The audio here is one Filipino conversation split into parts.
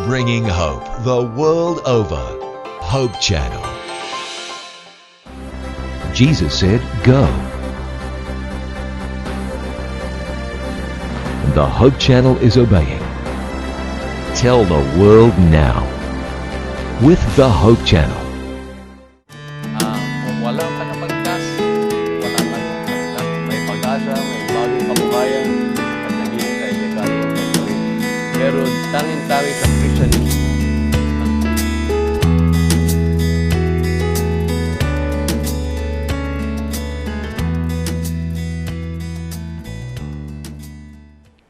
Bringing hope the world over. Hope Channel. Jesus said, "Go." The Hope Channel is obeying. Tell the world now. With the Hope Channel. Kung wala ka na pagkas, wala ka na pagkas. May pag-asa, may bagong kabukayan, at naghihintay kay kaluluwa ng Panginoon. Pero tanging-tangi sa Christianism.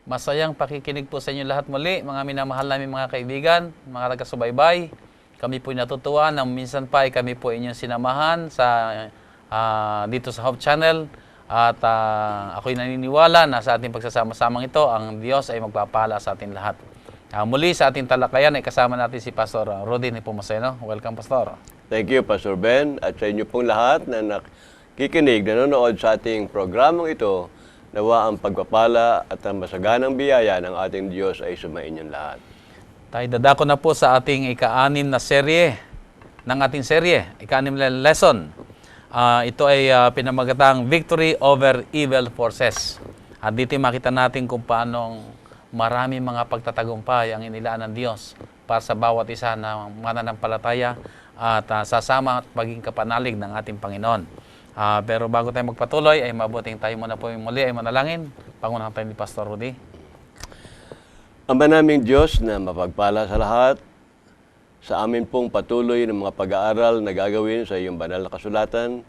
Masayang pakikinig po sa inyo lahat muli, mga minamahal namin mga kaibigan, mga taga-subaybay. Kami po natutuwa na minsan pa ay kami po inyong sinamahan sa, dito sa Hope Channel. At ako'y naniniwala na sa ating pagsasama-samang ito, ang Diyos ay magpapala sa ating lahat. Muli sa ating talakayan ay kasama natin si Pastor Rudy Nepomuceno. Welcome, Pastor. Thank you, Pastor Ben, at sa inyo pong lahat na nakikinig, nanonood sa ating programang ito. Nawa ang pagpapala at ang masaganang biyaya ng ating Diyos ay sumainyong lahat. Tayo dadako na po sa ating ika-anim na serye ng ating serye, ika-anim na lesson. Ito ay pinamagatang Victory Over Evil Forces. At dito makita natin kung paano marami mga pagtatagumpay ang inilaan ng Diyos para sa bawat isa na mananampalataya at sasama at maging kapanalig ng ating Panginoon. Pero bago tayo magpatuloy, ay mabuting tayo muna po muli ay manalangin. Pangunahan tayo ni Pastor Rudy. Ama naming Diyos na mapagpala sa lahat, sa amin pong patuloy ng mga pag-aaral na gagawin sa iyong banal na kasulatan,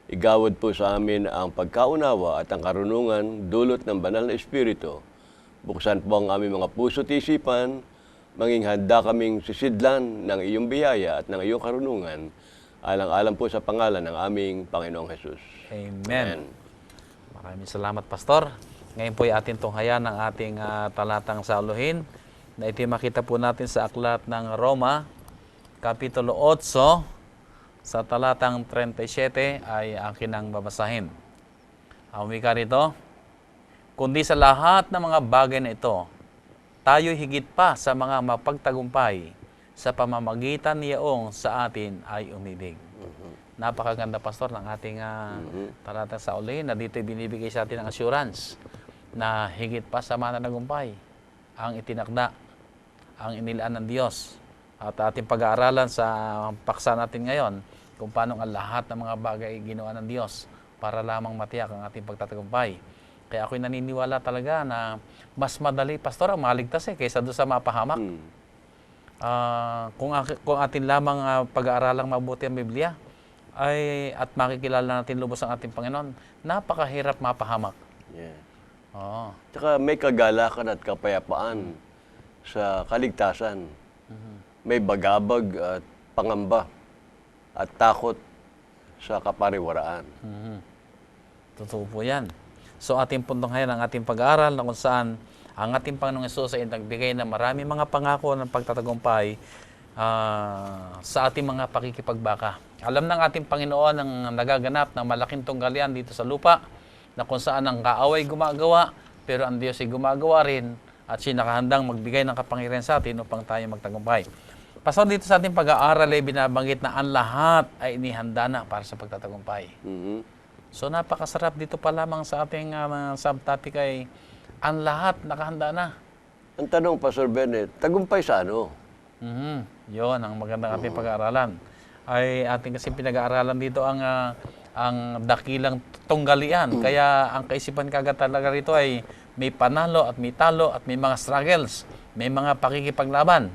igawad po sa amin ang pagkaunawa at ang karunungan dulot ng banal na Espiritu. Buksan po ang aming mga puso at isipan, maging handa kaming sisidlan ng iyong biyaya at ng iyong karunungan, alang-alang po sa pangalan ng aming Panginoong Jesus. Amen. Maraming salamat, Pastor. Ngayon po ay ating tunghayan ng ating talatang sauluhin na ito makita po natin sa aklat ng Roma, Kapitulo 8, sa talatang 37 ay akin ang babasahin. Ang wika rito, kundi sa lahat ng mga bagay na ito, tayo higit pa sa mga mapagtagumpay sa pamamagitan niyaong sa atin ay umibig. Napakaganda, Pastor, ng ating talatang sauluhin na dito binibigay sa atin ng assurance na higit pa sa mananagumpay ang itinakda, ang inilaan ng Diyos. At ating pag-aaralan sa paksa natin ngayon kung paano ang lahat ng mga bagay ginawa ng Diyos para lamang matiyak ang ating pagtatagumpay. Kaya ako'y naniniwala talaga na mas madali, Pastor, ang maligtas kaysa doon sa mapahamak. Kung atin lamang pag-aaralang mabuti ang Biblia at makikilala natin lubos ang ating Panginoon, napakahirap mapahamak. Yeah. Oo. Tsaka may kagalakan at kapayapaan sa kaligtasan. May bagabag at pangamba at takot sa kapariwaraan. Totoo po yan. So ating puntong ngayon ang ating pag-aaral na kung saan ang ating Panginoong Hesus ay nagbigay ng marami mga pangako ng pagtatagumpay sa ating mga pakikipagbaka. Alam ng ating Panginoon ang nagaganap ng malaking tunggalian dito sa lupa na kung saan ang kaaway gumagawa, pero ang Diyos ay gumagawa rin at siya nakahandang magbigay ng kapangyarihan sa atin upang tayo magtagumpay. Pastor, dito sa ating pag-aaral ay binabanggit na ang lahat ay inihanda na para sa pagtatagumpay. So napakasarap dito pa lamang sa ating subtopic ay ang lahat nakahanda na. Ang tanong, Pastor Bennett, tagumpay sa ano? Yun, ang magandang ating pag-aaralan. Ay ating kasi pinag-aaralan dito ang dakilang tunggalian. Kaya ang kaisipan kagad talaga rito ay may panalo at may talo at may mga struggles. May mga pakikipaglaban.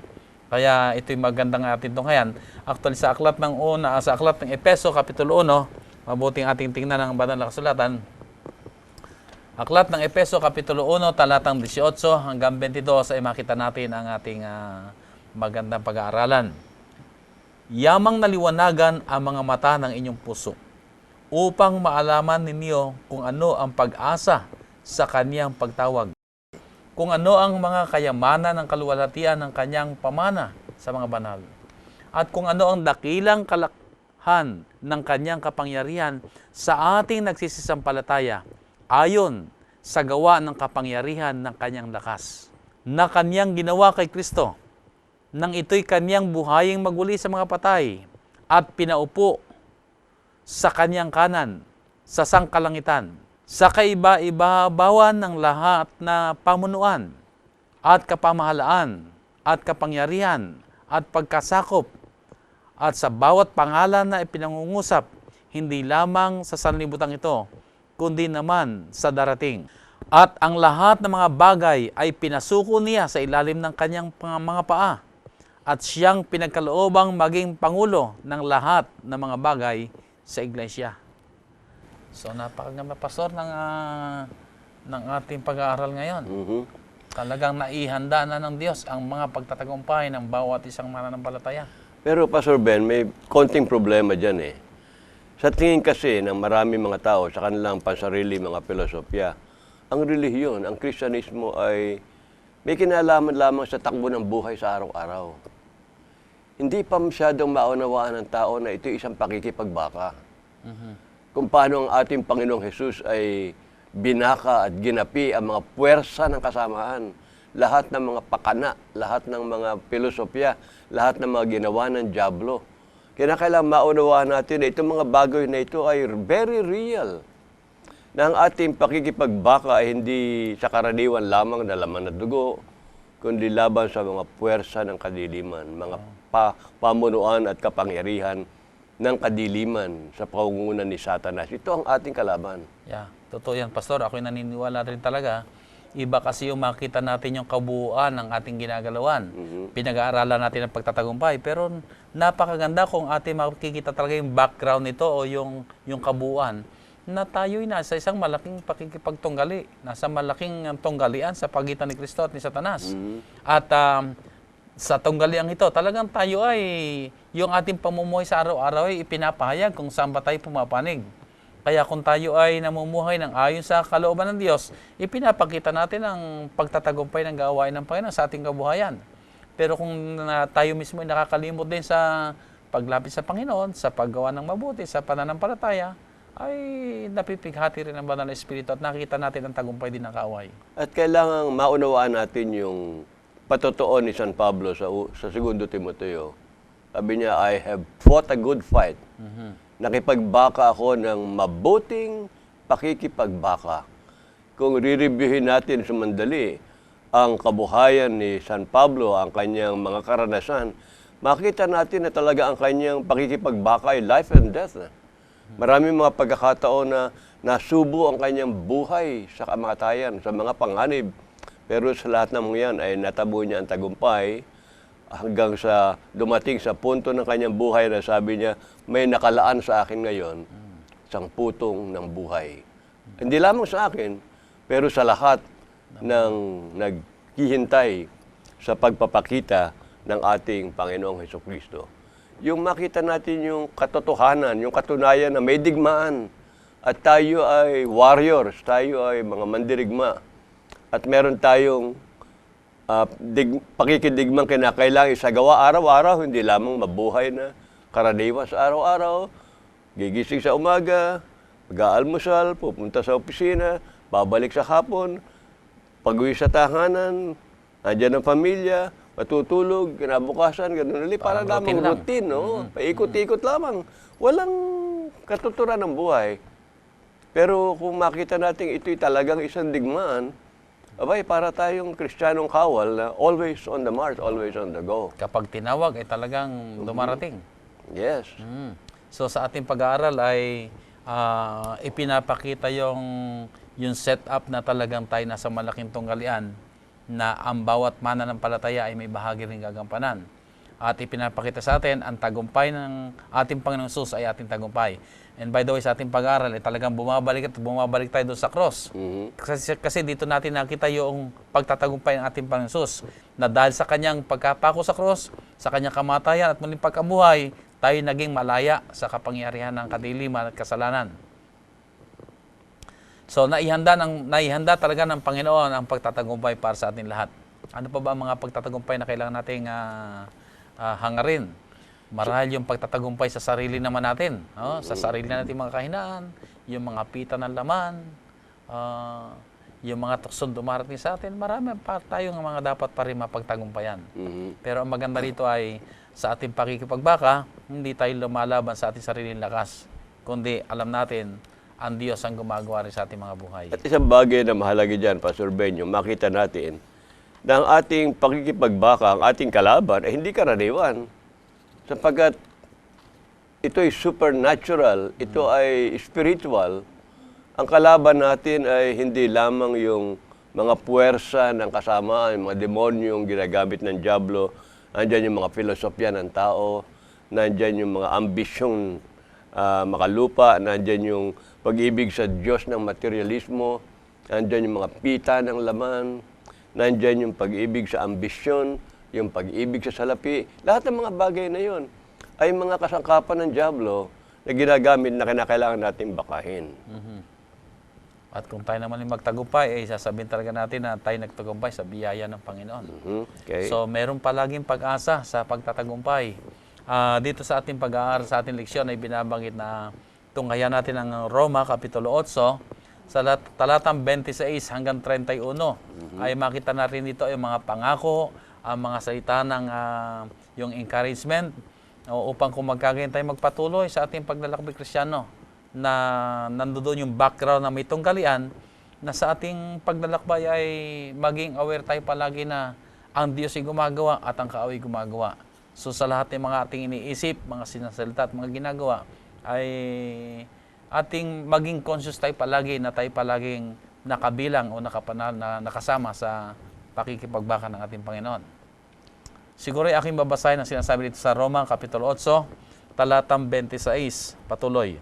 Kaya ito'y magandang ating tunghayan. Actually sa aklat ng Efeso, Kapitulo 1, mabuting ating tingnan ang banal na kasulatan. Aklat ng Efeso, Kapitulo 1, talatang 18 hanggang 22 ay makita natin ang ating magandang pag-aaralan. Yamang naliwanagan ang mga mata ng inyong puso upang maalaman ninyo kung ano ang pag-asa sa kaniyang pagtawag, kung ano ang mga kayamanan ng kaluwalhatian ng kanyang pamana sa mga banal, at kung ano ang dakilang kalakhan ng kanyang kapangyarihan sa ating nagsisisampalataya ayon sa gawa ng kapangyarihan ng kanyang lakas na kanyang ginawa kay Kristo nang ito'y kaniyang buhaying maguli sa mga patay at pinaupo sa kaniyang kanan sa sangkalangitan, sa kaiba-ibabawan ng lahat na pamunuan at kapamahalaan at kapangyarihan at pagkasakop at sa bawat pangalan na ipinangungusap, hindi lamang sa sanlibutan ito, kundi naman sa darating. At ang lahat ng mga bagay ay pinasuko niya sa ilalim ng kanyang mga paa, at siyang pinagkaloobang maging pangulo ng lahat ng mga bagay sa iglesia. So napakaganda, Pastor, ng ating pag-aaral ngayon. Talagang naihanda na ng Diyos ang mga pagtatagumpay ng bawat isang mananampalataya. Pero Pastor Ben, may konting problema dyan eh. Sa tingin kasi ng maraming mga tao sa kanilang pansarili mga filosofya, ang relihiyon, ang Kristyanismo ay may kinalaman lamang sa takbo ng buhay sa araw-araw. Hindi pa masyadong maunawaan ng tao na ito isang pakikipagbaka. Kung paano ang ating Panginoong Hesus ay binaka at ginapi ang mga puwersa ng kasamaan, lahat ng mga pakana, lahat ng mga filosofya, lahat ng mga ginawa ng dyablo. Kailangan maunawaan natin na itong mga bagay na ito ay very real. Na ang ating pakikipagbaka ay hindi sa karaniwan lamang na laman na dugo, kundi laban sa mga puwersa ng kadiliman, mga pamunuan at kapangyarihan ng kadiliman sa pangungunan ni Satanas. Ito ang ating kalaban. Yeah, totoo yan, Pastor. Ako'y naniniwala rin talaga. Iba kasi yung makita natin yung kabuuan ng ating ginagalawan. Pinag-aaralan natin ang pagtatagumpay. Pero napakaganda kung ating makikita talaga yung background nito o yung kabuuan na tayo'y nasa isang malaking pakikipagtunggali. Nasa malaking tunggalian sa pagitan ni Kristo at ni Satanas. At sa tunggalian ito, talagang tayo ay, yung ating pamumuhay sa araw-araw ay ipinapahayag kung saan ba tayo pumapanig. Kaya kung tayo ay namumuhay ng ayon sa kalooban ng Diyos, ipinapakita natin ang pagtatagumpay ng gawain ng Panginoon sa ating kabuhayan. Pero kung tayo mismo ay nakakalimot din sa paglapit sa Panginoon, sa paggawa ng mabuti, sa pananampalataya, ay napipighati rin ang banal na Espiritu at nakita natin ang tagumpay din ng kaaway. At kailangang maunawaan natin yung patotoo ni San Pablo sa 2 Timoteo. Sabi niya, I have fought a good fight. Nakipagbaka ako ng mabuting pakikipagbaka. Kung re-reviewin natin sumandali ang kabuhayan ni San Pablo, ang kanyang mga karanasan, makita natin na talaga ang kanyang pakikipagbaka ay life and death. Maraming mga pagkakataon na nasubo ang kanyang buhay sa kamatayan, sa mga panganib. Pero sa lahat ng mga yan ay natabo niya ang tagumpay hanggang sa dumating sa punto ng kanyang buhay na sabi niya, may nakalaan sa akin ngayon, isang putong ng buhay. Hindi lamang sa akin, pero sa lahat ng naghihintay sa pagpapakita ng ating Panginoong Hesukristo. Yung makita natin yung katotohanan, yung katunayan na may digmaan at tayo ay warriors, tayo ay mga mandirigma at meron tayong pakikidigmang kinakailangan isagawa araw-araw, hindi lamang mabuhay na karaniwan sa araw-araw, gigising sa umaga, mag-aalmusal, pupunta sa opisina, babalik sa hapon, pag-uwi sa tahanan, andyan ang pamilya, matutulog, kinabukasan, gano'n ulit. Parang lamang routine, no? Paikot-ikot lamang. Walang katuturan ng buhay. Pero kung makita natin ito'y talagang isang digmaan, abay, para tayong Kristiyanong kawal na always on the march, always on the go. Kapag tinawag ay talagang dumarating. Yes. So sa ating pag-aaral ay ipinapakita yung setup na talagang tayo nasa malaking tunggalian na ang bawat mananampalataya ay may bahagi rin gagampanan. At ipinapakita sa atin ang tagumpay ng ating Panginoong Hesus ay ating tagumpay. And by the way, sa ating pag-aaral ay talagang bumabalik tayo doon sa cross. Kasi dito natin nakita yung pagtatagumpay ng ating Panginoong Hesus na dahil sa kanyang pagkapako sa cross, sa kanyang kamatayan at muling pagkabuhay, tayo naging malaya sa kapangyarihan ng kadiliman at kasalanan. So naihanda talaga ng Panginoon ang pagtatagumpay para sa ating lahat. Ano pa ba ang mga pagtatagumpay na kailangan nating hangarin? Marahil yung pagtatagumpay sa sarili naman natin, sa sarili natin mga kahinaan, yung mga pita ng laman, yung mga tuksong dumarating sa atin, marami pa tayong mga dapat pa rin mapagtagumpayan. Pero ang maganda rito ay sa ating pakikipagbaka, hindi tayo lumalaban sa ating sariling lakas, kundi alam natin, ang Diyos ang gumagawa rin sa ating mga buhay. At isang bagay na mahalaga dyan, Pastor Benyo, makita natin na ang ating pakikipagbaka, ang ating kalaban, ay hindi karaniwan. Sapagkat ito ay supernatural, ito ay spiritual. Ang kalaban natin ay hindi lamang yung mga puwersa ng kasamaan, yung mga demonyong ginagamit ng dyablo, nandyan yung mga filosofya ng tao, nandyan yung mga ambisyong makalupa, nandyan yung pag-ibig sa Diyos ng materialismo, nandyan yung mga pita ng laman, nandyan yung pag-ibig sa ambisyon, yung pag-ibig sa salapi. Lahat ng mga bagay na yon ay mga kasangkapan ng dyablo na ginagamit na kinakailangan natin bakahin. At kung tayo naman yung magtagumpay, ay sasabihin talaga natin na tayo nagtagumpay sa biyaya ng Panginoon. Okay. So, meron palaging pag-asa sa pagtatagumpay. Dito sa ating pag-aaral, sa ating leksyon ay binabanggit na tunghayan natin ang Roma, Kapitulo 8, sa talatang 26 hanggang 31, ay makita natin dito yung mga pangako, ang mga salita ng yung encouragement, upang kung magkagayon tayo magpatuloy sa ating paglalakbay Kristiyano, na nandoon yung background na may tunggalian, na sa ating paglalakbay ay maging aware tayo palagi na ang Diyos ay gumagawa at ang kaaway gumagawa. So sa lahat ng mga ating iniisip, mga sinasalita at mga ginagawa, ay ating maging conscious tayo palagi na tayo palaging nakabilang o nakasama sa pakikipagbaka ng ating Panginoon. Siguro ay aking babasahin ang sinasabi dito sa Roma, Kapitulo 8, talatang 26, patuloy.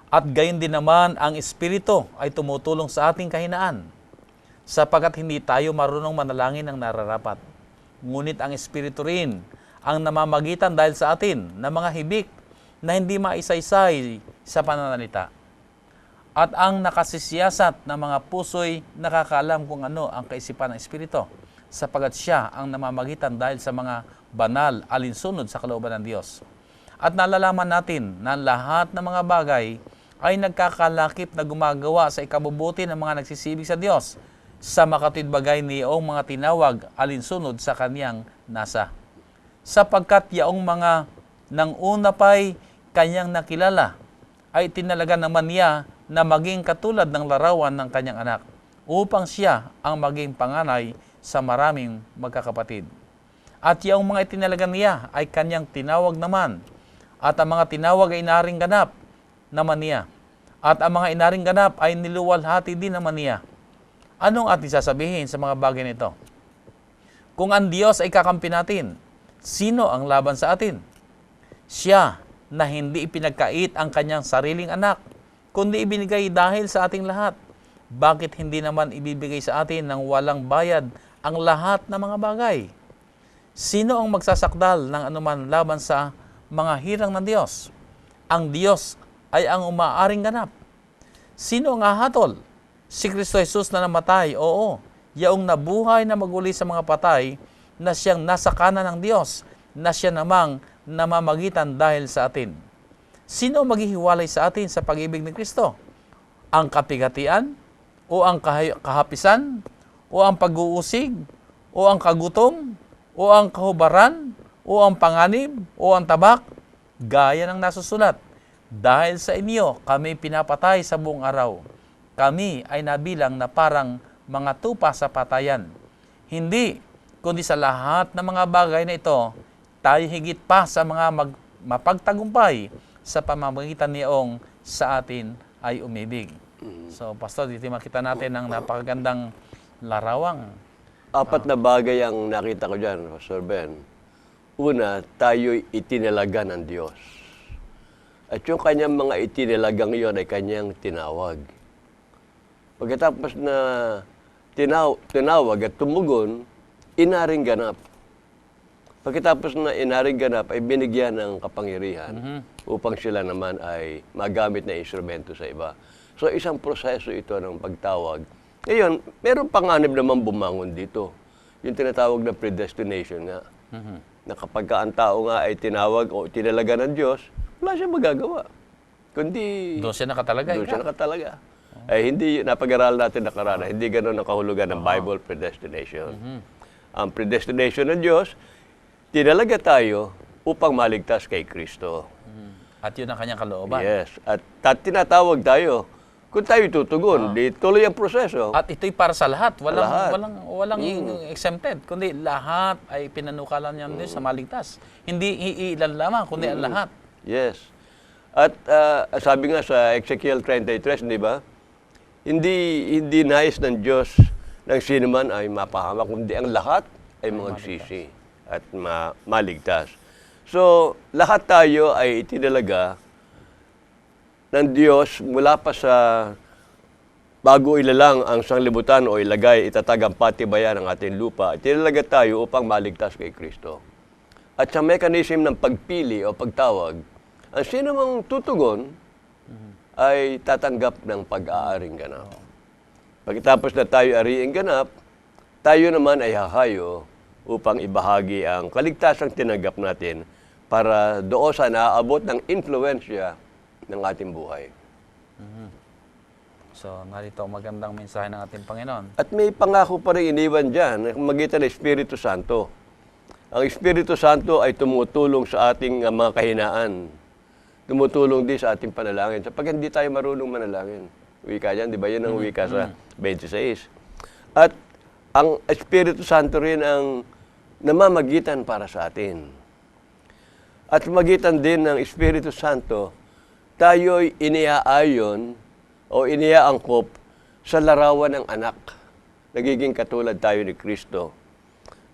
At gayon din naman ang Espiritu ay tumutulong sa ating kahinaan, sapagkat hindi tayo marunong manalangin ng nararapat. Ngunit ang Espiritu rin ang namamagitan dahil sa atin ng mga hibik na hindi maisaysay sa pananalita. At ang nakasisiyasat ng mga puso'y nakakaalam kung ano ang kaisipan ng Espiritu, sapagkat siya ang namamagitan dahil sa mga banal alinsunod sa kalooban ng Diyos. At nalalaman natin na lahat ng mga bagay ay nagkakalakip na gumagawa sa ikabubuti ng mga nagsisibig sa Diyos, sa makatwidbagay niyong mga tinawag alinsunod sa kaniyang nasa. Sapagkat yaong mga nang una pa'y kanyang nakilala, ay tinalaga naman niya na maging katulad ng larawan ng kanyang anak, upang siya ang maging panganay sa maraming magkakapatid. At yaong mga itinalaga niya ay kanyang tinawag naman, at ang mga tinawag ay inaring ganap naman niya. At ang mga inaring ganap ay niluwalhati din naman niya. Anong ating sasabihin sa mga bagay nito? Kung ang Diyos ay kakampi natin, sino ang laban sa atin? Siya na hindi ipinagkait ang kanyang sariling anak, kundi ibinigay dahil sa ating lahat. Bakit hindi naman ibibigay sa atin ng walang bayad ang lahat ng mga bagay? Sino ang magsasakdal ng anuman laban sa mga hirang ng Diyos? Ang Diyos ay ang umaaring ganap. Sino ang hahatol? Si Kristo Jesus na namatay, oo. Yaong nabuhay na maguli sa mga patay, na siyang nasa kanan ng Diyos, na siya namang namamagitan dahil sa atin. Sino maghihiwalay sa atin sa pag-ibig ni Kristo? Ang kapigatian? O ang kahapisan? O ang pag-uusig? O ang kagutom? O ang kahubaran? O ang panganib? O ang tabak? Gaya ng nasusulat. Dahil sa inyo, kami pinapatay sa buong araw. Kami ay nabilang na parang mga tupa sa patayan. Hindi, kundi sa lahat ng mga bagay na ito, tayo higit pa sa mga mapagtagumpay sa pamamagitan niyong sa atin ay umibig. So, Pastor, dito makita natin ang napakagandang larawang. 4 na bagay ang nakita ko dyan, Pastor Ben. Una, tayo'y itinalaga ng Diyos. At yung kanyang mga itinalagang iyon ay kanyang tinawag. Pagkatapos na tinawag at tumugon, inaring ganap. Pagkatapos na inaring ganap, ay binigyan ng kapangyarihan upang sila naman ay magamit na instrumento sa iba. So isang proseso ito ng pagtawag. Ngayon, meron panganib naman bumangon dito. Yung tinatawag na predestination nga. Na kapag ang tao nga ay tinawag o tinalaga ng Diyos, wala siya magagawa. Kundi Doon siya nakatalaga. doon siya nakatalaga. Ay hindi, napag-aralan natin nakaraan, hindi ganun ang kahulugan ng Bible predestination. Ang predestination ng Diyos, tinalaga tayo upang maligtas kay Kristo. At yun ang kanyang kalooban. Yes. At tinatawag tayo, kung tayo tutugon, di tuloy ang proseso. At ito'y para sa lahat. Lahat. Walang exempted. Kundi lahat ay pinanukalan niya Diyos sa maligtas. Hindi iilan lamang, kundi ang lahat. Yes. At sabi nga sa Ezekiel 33, di ba? Hindi nais ng Diyos ng sino man ay mapahamak, kundi ang lahat ay magsisi at maligtas. So, lahat tayo ay itinalaga ng Diyos mula pa sa bago ilalang ang sanglibutan o ilagay, itatag ang patibayan ng ating lupa, itinalaga tayo upang maligtas kay Kristo. At sa mechanism ng pagpili o pagtawag, ang sino mang tutugon ay tatanggap ng pag-aaring ganap. Pagkatapos na tayo ariing ganap, tayo naman ay hahayo upang ibahagi ang kaligtasang tinanggap natin para doon sa naaabot ng influensya ng ating buhay. So, narito ang magandang mensahe ng ating Panginoon. At may pangako pa rin iniwan dyan, magitan ng Espiritu Santo. Ang Espiritu Santo ay tumutulong sa ating mga kahinaan. Tumutulong din sa ating panalangin. Sapag hindi tayo marunong manalangin. Wika yan, di ba? Yun ang wika sa 26. At ang Espiritu Santo rin ang namamagitan para sa atin. At magitan din ng Espiritu Santo, tayo'y iniaayon o iniaangkop sa larawan ng anak. Nagiging katulad tayo ni Kristo.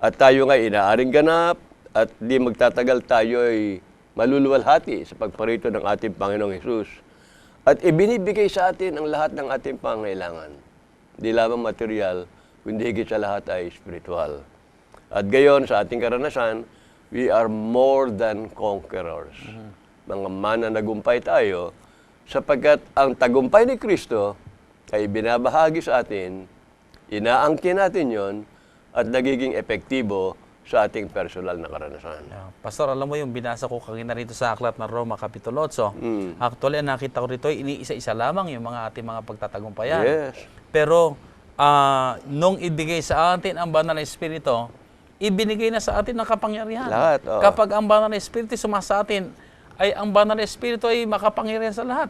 At tayo nga inaaring ganap at di magtatagal tayo'y maluluwalhati sa pagparito ng ating Panginoong Hesus. At ibinibigay sa atin ang lahat ng ating pangailangan. Hindi lamang material, kundi higit sa lahat ay spiritual. At gayon sa ating karanasan, we are more than conquerors. Mga mananagumpay tayo sapagkat ang tagumpay ni Kristo ay binabahagi sa atin, inaangkin natin yon at nagiging epektibo sa ating personal na karanasan. Pastor, alam mo yung binasa ko kanina rito sa aklat ng Roma Kapitulo 8. Actually, nakita ko rito, iniisa-isa lamang yung mga ating mga pagtatagumpayan. Yes. Pero, nung ibigay sa atin ang banal na Espiritu, ibinigay na sa atin ng kapangyarihan. Lahat, oo. Kapag ang banal na Espiritu sumasa atin, ay ang banal na Espiritu ay makapangyarihan sa lahat.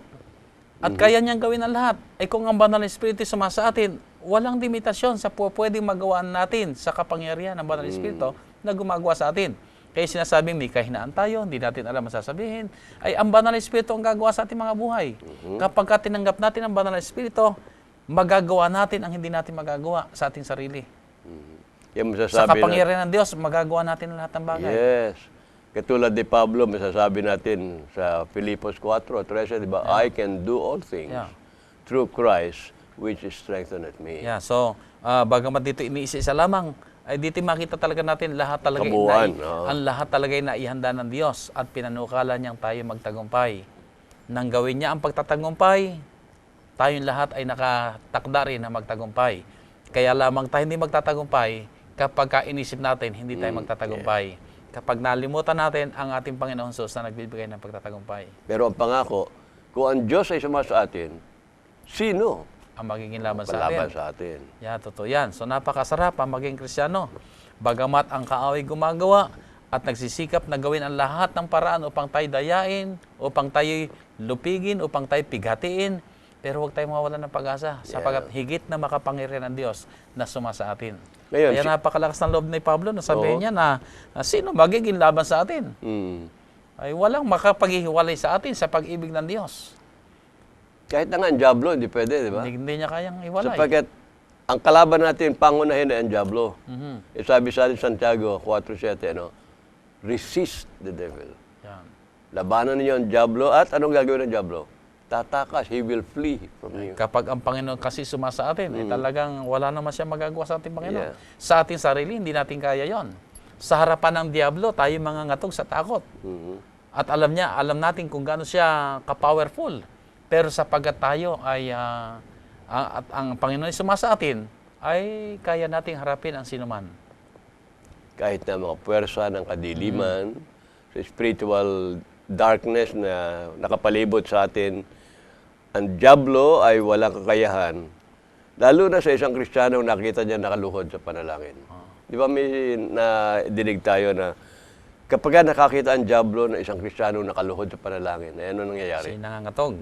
At kaya niyang gawin ang lahat. Ay kung ang banal na Espiritu sumasa atin, walang limitasyon sa pwedeng magawa natin sa kapangyarihan ng banal na Espiritu na gumagawa sa atin. Kaya sinasabing may kahinaan tayo, hindi natin alam masasabihin, ay ang banal na Espiritu ang gagawa sa ating mga buhay. Kapag tinanggap natin ang banal na Espiritu, magagawa natin ang hindi natin magagawa sa ating sarili. Yung Sa masasabi kapangyarihan ng Diyos, magagawa natin lahat ng bagay. Yes. Katulad ni Pablo, masasabi natin sa Filipos 4:13, di ba? I can do all things through Christ which strengtheneth me. Yeah, so bagamat dito iniisa-isa lamang, ay dito makita talaga natin lahat talaga Kabuuan, ang lahat talaga ay naihanda ng Diyos at pinanukala niyang tayo magtagumpay. Nang gawin niya ang pagtatagumpay, tayong lahat ay nakatakda rin na magtagumpay. Kaya lamang tayo hindi magtatagumpay kapag inisip natin hindi tayo magtatagumpay. Kapag nalimutan natin ang ating Panginoon Jesus na nagbibigay ng pagtatagumpay. Pero ang pangako, kung ang Diyos ay sumasa atin, sino Ang magiging laban sa palaban atin. sa atin? Yeah, totoo yan. So napakasarap ang maging Kristiyano. Bagamat ang kaaway gumagawa at nagsisikap na gawin ang lahat ng paraan upang tayo dayain, upang tayo lupigin, upang tayo pighatiin, pero huwag tayong mawalan ng pag-asa sapagkat higit na makapangyarihan ng Diyos na sumasa atin. Ngayon, Kaya napakalakas ng loob ni Pablo na sabihin niya na sino magiging laban sa atin? Ay walang makapaghihiwalay sa atin sa pag-ibig ng Diyos. Kahit na nga ang Diablo, hindi pwede, di ba? Hindi niya kayang iwalay. Sapagkat ang kalaban natin, pangunahin ay ang Diablo. Sabi sa atin Santiago 4:7, resist the devil. Yan. Labanan niyo ang Diablo at anong gagawin ng Diablo? Tatakas, he will flee from you. Kapag ang Panginoon kasi sumasa atin, ay talagang wala naman siya magagawa sa ating Panginoon. Yeah. Sa ating sarili, hindi natin kaya yon. Sa harapan ng Diablo, tayo mga ngatog sa takot. At alam natin kung gaano siya ka-powerful. Pero sapagkat tayo ay, at ang Panginoon ay sumasa atin, ay kaya nating harapin ang sinuman. Kahit na mga puwersa ng kadiliman, sa spiritual darkness na nakapalibot sa atin, ang diablo ay walang kakayahan, lalo na sa isang Kristiyano nakita niya nakaluhod sa panalangin. Di ba may nadinig tayo na kapag nakakita ang diablo na isang Kristiyano nakaluhod sa panalangin, ay ano nangyayari? Siya nangangatog.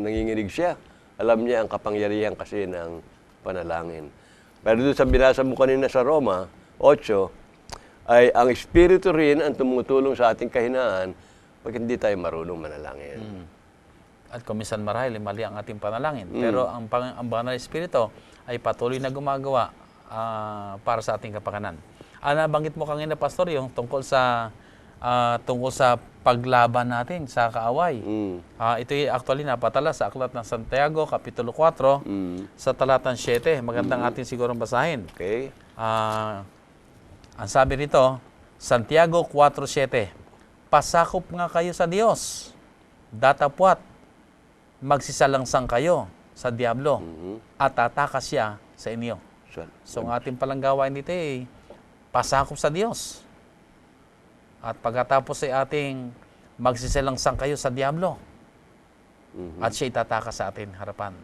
Nanginginig siya. Alam niya ang kapangyarihan kasi ng panalangin. Pero doon sa binasa mo kanina sa Roma 8, ay ang Espiritu rin ang tumutulong sa ating kahinaan pag hindi tayo marunong manalangin. At kung minsan marahil, mali ang ating panalangin. Pero ang Banal na Espiritu ay patuloy na gumagawa para sa ating kapakanan. Nabanggit mo kanina, Pastor, yung tungkol sa paglaban natin sa kaaway. Ito ay actually napatala sa Aklat ng Santiago, Kapitulo 4, sa talatang 7. Magandang atin sigurong basahin. Okay? Ang sabi nito, Santiago 4:7, pasakop nga kayo sa Diyos, datapwat, magsisalangsang kayo sa Diablo, at tatakas siya sa inyo. So ang ating palang gawain dito ay pasakop sa Diyos. At pagkatapos ay ating magsisalangsang kayo sa Diablo, at siya itatakas sa atin harapan.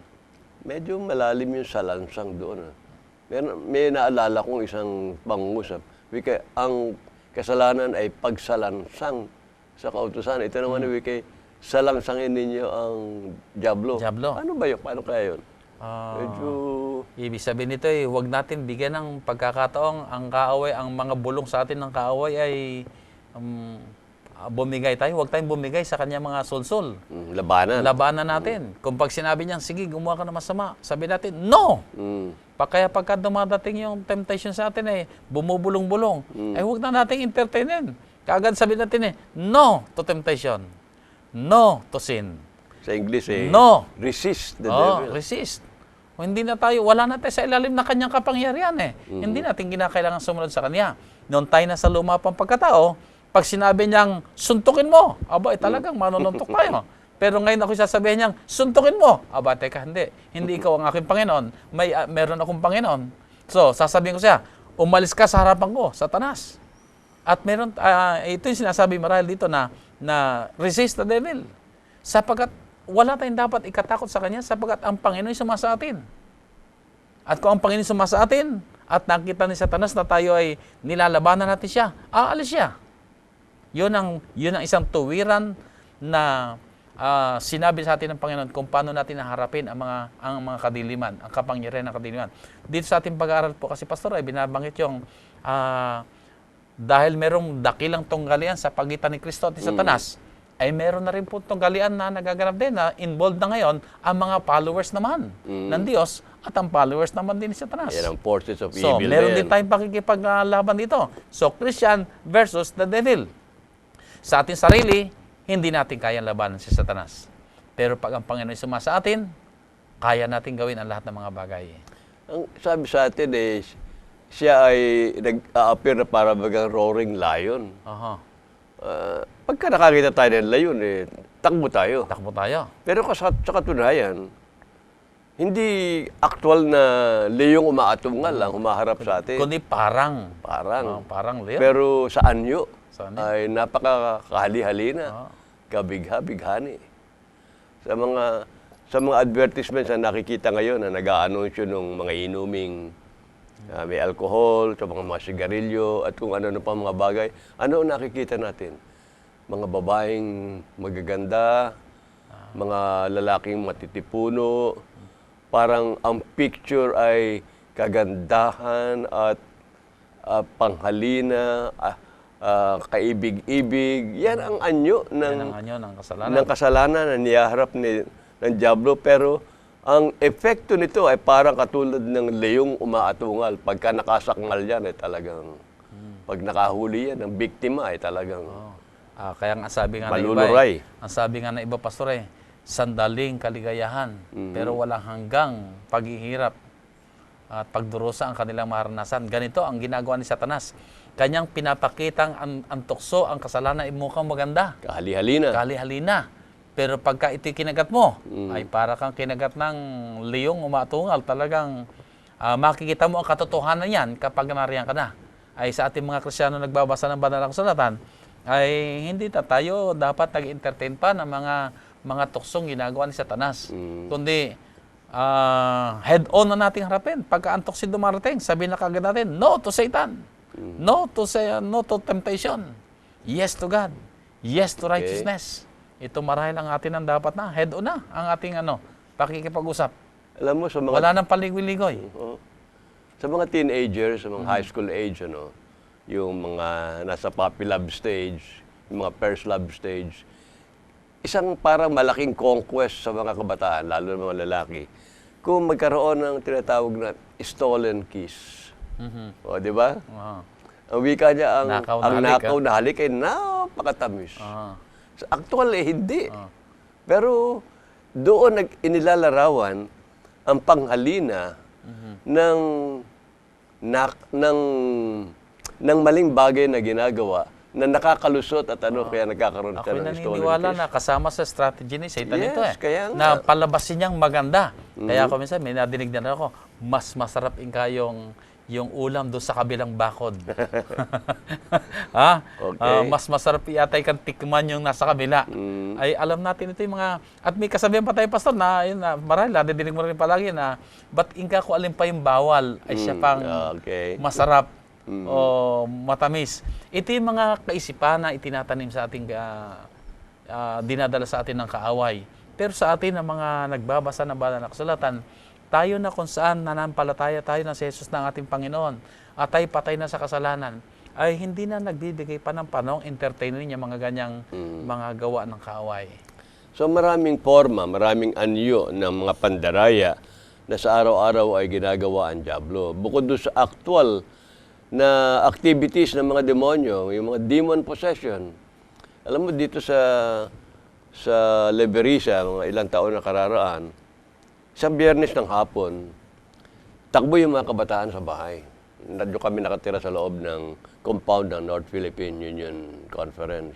Medyo malalim yung salansang doon. May naalala kong isang pangungusap. Ang kasalanan ay pagsalansang sa kautusan. Ito naman, salangsangin ninyo ang Diablo. Ano ba yun? Paano kaya yun? Medyo... Ibig sabihin nito ay huwag natin bigyan ng pagkakataong ang kaaway, ang mga bulong sa atin ng kaaway ay bumigay tayo. Huwag tayong bumigay sa kanya mga sulsul. Labanan. Labanan natin. Kung pag sinabi niyang, sige, gumawa ka ng masama, sabi natin, no! Kaya pagka dumadating yung temptation sa atin eh, bumubulong-bulong, ay huwag na nating entertainin. Kaagad sabi natin no to temptation. No to sin. Sa English resist the devil. Resist. O, hindi na tayo, wala na tayo sa ilalim na kanyang kapangyarihan eh. Hindi natin kinakailangan sumunod sa kanya. Noon tayo na sa luma pang pagkatao, pag sinabi niyang, suntukin mo, talagang manununtok tayo. Pero ngayon ako sasabihin niyang, suntukin mo. Teka, hindi. Hindi ikaw ang aking Panginoon. Meron akong Panginoon. So, sasabihin ko siya, umalis ka sa harapan ko, Satanas. At meron, ito yung sinasabi marahil dito na resist the devil. Sapagkat wala tayong dapat ikatakot sa kanya sapagkat ang Panginoon ay sumasa atin. At kung ang Panginoon ay sumasa atin at nakita ni Satanas na tayo ay nilalabanan natin siya, aalis siya. Yun ang isang tuwiran na sinabi sa atin ng Panginoon kung paano natin naharapin ang mga kadiliman, ang kapangyarihan ng kadiliman. Dito sa ating pag-aaral po kasi, Pastor, ay binabanggit yung dahil merong dakilang tunggalian sa pagitan ni Kristo at ni Satanas, ay meron na rin po tunggalian na nagaganap din na involved na ngayon ang mga followers naman ng Diyos at ang followers naman din ni Satanas. Yan ang forces of so, evil. So, meron din tayong pakikipaglaban dito. So, Christian versus the devil. Sa ating sarili, hindi natin kayang labanan si Satanas. Pero pag ang Panginoon sumasa atin, kaya natin gawin ang lahat ng mga bagay. Ang sabi sa atin siya ay nag-a-appear na para bagang roaring lion. Pagka nakakita tayo ng lion, takbo tayo. Takbo tayo. Pero sa katunayan, hindi actual na leyong umaatungal lang, humaharap sa atin. Kundi parang. Parang leon. Pero sa anyo, ay napakakahali-halina, kabigha-bighani. Sa mga advertisements na nakikita ngayon na nag-a-anunsyo ng mga inuming may alcohol, sa mga sigarilyo, at kung ano pa mga bagay, ano ang nakikita natin? Mga babaeng magaganda, mga lalaking matitipuno, parang ang picture ay kagandahan at panghalina, kaibig-ibig. Yan ang anyo ng kasalanan na niyaharap ng Diablo. Pero ang epekto nito ay parang katulad ng leyong umaatungal. Pagka nakasakmal yan, ay talagang, pag nakahuli yan, ang biktima ay talagang kaya nga sabi nga maluluray. Ang sabi nga na iba, Pastor, sandaling kaligayahan, pero walang hanggang paghihirap at pagdurusa ang kanilang maranasan. Ganito ang ginagawa ni Satanas. Kanyang pinapakitang ang tukso, ang kasalanan ay mukhang maganda. Kahali-halina. Pero pagka ito kinagat mo, ay para kang kinagat ng leyong umatungal. Talagang makikita mo ang katotohanan yan kapag nariyan ka na. Ay sa ating mga Kristiyano nagbabasa ng banal na kasulatan, ay hindi tayo dapat nag-entertain pa ng mga tuksong ginagawa ni Satanas. Kundi, head-on na nating harapin. Pagka ang tukso dumarating, sabihin na kagad natin, no to Satan. No to temptation. Yes to God. Yes to righteousness. Ito marahil ang atin ang dapat na. Head-on na ang ating pakikipag-usap. Alam mo, sa mga Wala nang paligoy-ligoy. sa mga teenagers, sa mga high school age, yung mga nasa puppy love stage, yung mga first love stage, isang parang malaking conquest sa mga kabataan, lalo na mga lalaki, kung magkaroon ng tinatawag na stolen kiss. O, di ba? Ang wika niya, ang nakaw na halik ay napakatamis. Actual hindi. Pero doon inilalarawan ang panghalina ng maling bagay na ginagawa na nakakalusot at kaya nagkakaroon Ako'y ng stolen naniniwala kiss. na kasama sa strategy ni Satan Yes, ito kaya nga. na palabasin niyang maganda. Kaya ako minsan, may nadinig na ako, mas masarap yung ulam doon sa kabilang bakod. Okay. Mas masarap yata kang tikman yung nasa kabila. Ay alam natin ito yung mga, at may kasabihan pa tayo, Pastor, na yun na marahil, nadidinig mo rin palagi na, ba't inka ko alin pa yung bawal, ay siya pang masarap o matamis. Ito yung mga kaisipan na itinatanim sa ating, dinadala sa atin ng kaaway. Pero sa atin, ang mga nagbabasa ng banal na kasulatan, tayo na kung saan nanampalataya tayo na si Jesus ng ating Panginoon at tayo patay na sa kasalanan, ay hindi na nagbibigay pa ng panong entertainin niya mga ganyang mga gawa ng kaaway. So maraming forma, maraming anyo ng mga pandaraya na sa araw-araw ay ginagawa ang dyablo. Bukod doon sa actual na activities ng mga demonyo, yung mga demon possession. Alam mo dito sa Leverisa, mga ilang taon na kararaan, sa Biyernes ng hapon, takbo yung mga kabataan sa bahay. Doon kami nakatira sa loob ng compound ng North Philippine Union Conference.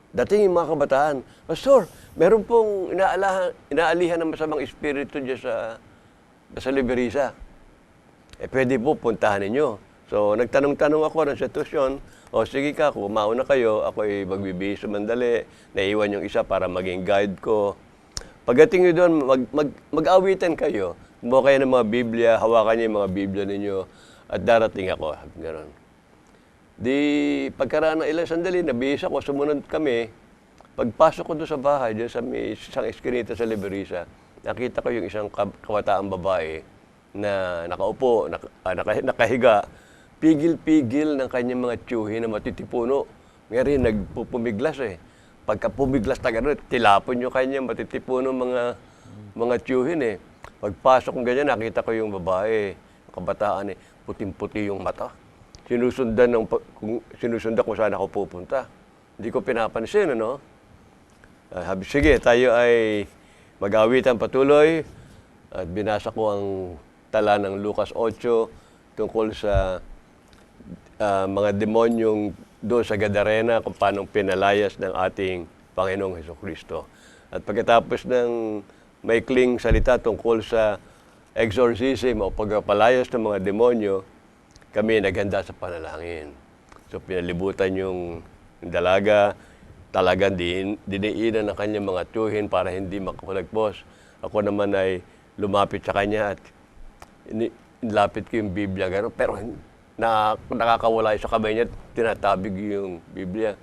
Dating yung mga kabataan, Pastor, meron pong inaalihan ng masamang espiritu dyan sa Liberisa. Pwede po puntahan ninyo. So, nagtanong-tanong ako ng sitwasyon, sige ka, kung mauna kayo, ako ay magbibihis mandali, naiwan yung isa para maging guide ko. Pagdating nyo doon, mag-awitan kayo. Kumuha kayo ng mga Biblia, hawakan niyo yung mga Biblia ninyo, at darating ako. Ganoon. Di, pagkaraan ng ilang sandali, nabihis ako, sumunod kami. Pagpasok ko doon sa bahay, doon sa may isang eskinita sa Liberisa, nakita ko yung isang kawataang babae na nakaupo, nakahiga, pigil-pigil ng kanyang mga tiyuhin na matitipuno. Ngayon, nagpupumiglas Pagka pumiglas na gano'n, tilapon yung kanyang matitipuno mga tiyuhin Pagpasok ko ganyan, nakita ko yung babae, kabataan puting-puti yung mata. Sinusundan kung saan ako pupunta. Hindi ko pinapansin, sige, tayo ay mag-awitan patuloy. At binasa ko ang tala ng Lucas 8 tungkol sa mga demonyong doon sa Gadarena kung paano pinalayas ng ating Panginoong Hesukristo. At pagkatapos ng maikling salita tungkol sa exorcism o pagpapalayas ng mga demonyo, kami naghanda sa panalangin. So pinalibutan yung dalaga, talagang diniinan ng kanyang mga tiyuhin para hindi makapalagpos. Ako naman ay lumapit sa kanya at inilapit ko yung Biblia, gano'n. Pero nakakawala sa kamay niya, tinatabig yung Biblia.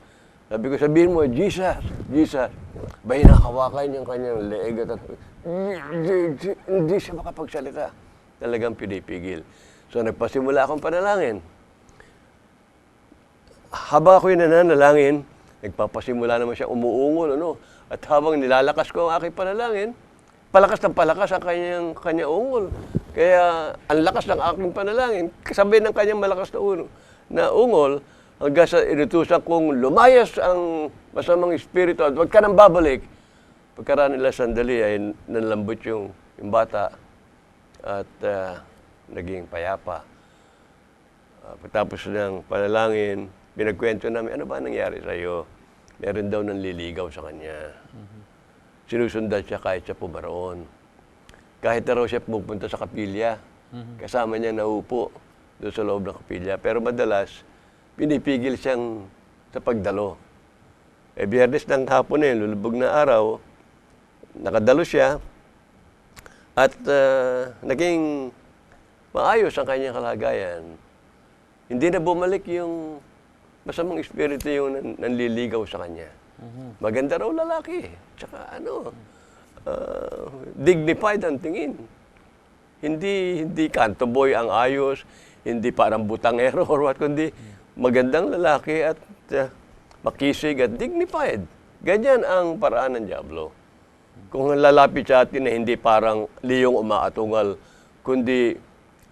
Sabi ko, sabihin mo, Jesus, Jesus. Bay nakawakan yung kanyang leeg at hindi siya makapagsalita. Talagang pinipigil. So nagpasimula akong panalangin. Habang ako'y nananalangin, nagpapasimula naman siya umuungol. At habang nilalakas ko ang aking panalangin, palakas ng palakas ang kanyang ungol. Kaya ang lakas ng aking panalangin, kasabay ng kanyang malakas na ungol, hanggang sa inutusan kong lumayas ang masamang espiritu at huwag ka nang babalik. Pagkaraan nila sandali ay nanlambot yung bata at naging payapa. Pagtapos ng panalangin, pinagkwento namin, ano ba nangyari sa'yo? Meron daw nanliligaw sa kanya. Sinusundan siya kahit siya pumaroon. Kahit na raw siya pupunta sa kapilya, kasama niya naupo doon sa loob ng kapilya. Pero madalas, pinipigil siyang sa pagdalo. Biyernes ng hapon lulubog na araw, nakadalo siya at naging maayos ang kanyang kalagayan. Hindi na bumalik yung masamang espiritu yung nanliligaw sa kanya. Maganda raw lalaki. Tsaka dignified ang tingin. Hindi kanto boy ang ayos, hindi parang butangero or what, kundi magandang lalaki at makisig at dignified. Ganyan ang paraan ng dyablo. Kung lalapit sa atin na hindi parang liyong umaatungal, kundi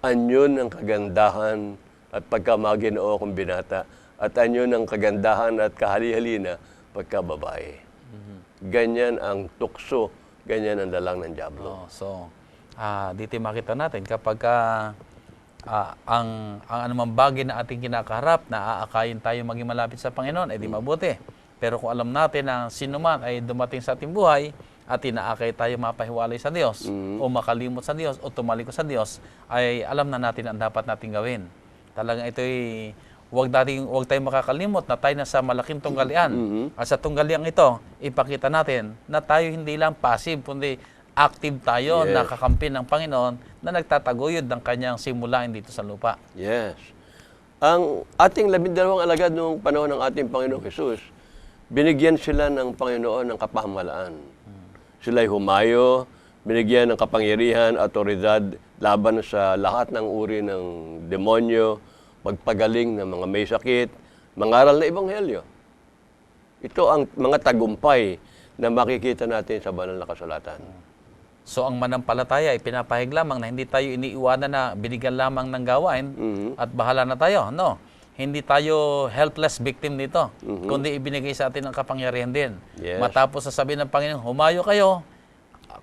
anyon ng kagandahan at pagkamaginoo kung binata, at anyon ng kagandahan at kahali-halina pagka babae. Ganyan ang tukso, ganyan ang dalang ng dyablo. Dito makita natin kapag ang anumang bagay na ating kinakaharap na aakayin tayo maging malapit sa Panginoon, di mabuti. Pero kung alam natin na sino man ay dumating sa ating buhay at inaakay tayo mapahiwalay sa Diyos o makalimot sa Diyos o tumalikod sa Diyos, ay alam na natin ang dapat nating gawin. Talagang ito'y huwag tayong makakalimot na tayo nasa malaking tunggalian. At sa tunggalian ito, ipakita natin na tayo hindi lang passive, kundi active tayo, nakakampi ng Panginoon na nagtataguyod ng kanyang simulain dito sa lupa. Yes. Ang ating 12 alagad noong panahon ng ating Panginoong Jesus, binigyan sila ng Panginoon ng kapahamalaan. Sila'y humayo, binigyan ng kapangyarihan, autoridad, laban sa lahat ng uri ng demonyo, magpagaling ng mga may sakit, mangaral na ebanghelyo. Ito ang mga tagumpay na makikita natin sa banal na kasulatan. So ang manampalataya ay pinapahig lamang na hindi tayo iniiwanan na binigyan lamang ng gawain at bahala na tayo. No? Hindi tayo helpless victim nito, kundi ibinigay sa atin ang kapangyarihan din. Yes. Matapos sasabihin ng Panginoon, humayo kayo,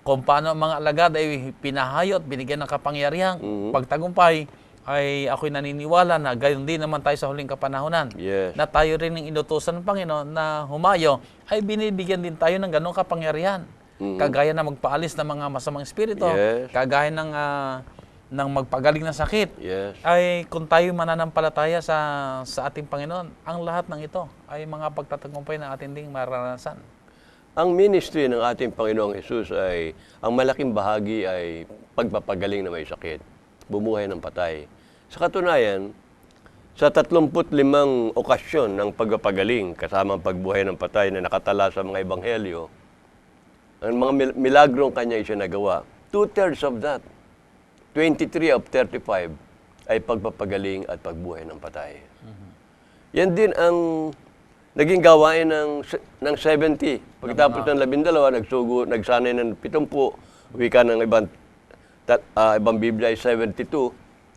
kung paano ang mga alagad ay pinahayot, binigyan ng kapangyarihan, pagtagumpay, ay ako'y naniniwala na gayon din naman tayo sa huling kapanahunan. Yes. Na tayo rin ng inutusan ng Panginoon na humayo, ay binibigyan din tayo ng ganong kapangyarihan. Kagaya na magpaalis ng mga masamang espiritu, kagaya ng magpagaling ng sakit, ay kung tayo mananampalataya sa ating Panginoon, ang lahat ng ito ay mga pagtatagumpay na ating ding maranasan. Ang ministry ng ating Panginoong Jesus ay, ang malaking bahagi ay pagpapagaling na may sakit, bumuhay ng patay. Sa katunayan, sa 35 okasyon ng pagpapagaling, kasama ang pagbuhay ng patay na nakatala sa mga ebanghelyo, ang mga milagrong kanya isinagawa, 2/3 of that, 23 of 35, ay pagpapagaling at pagbuhay ng patay. Yan din ang naging gawain ng 70. Pagkatapos ng 12, nagsanay ng 70, wika ng ibang Biblia ay 72,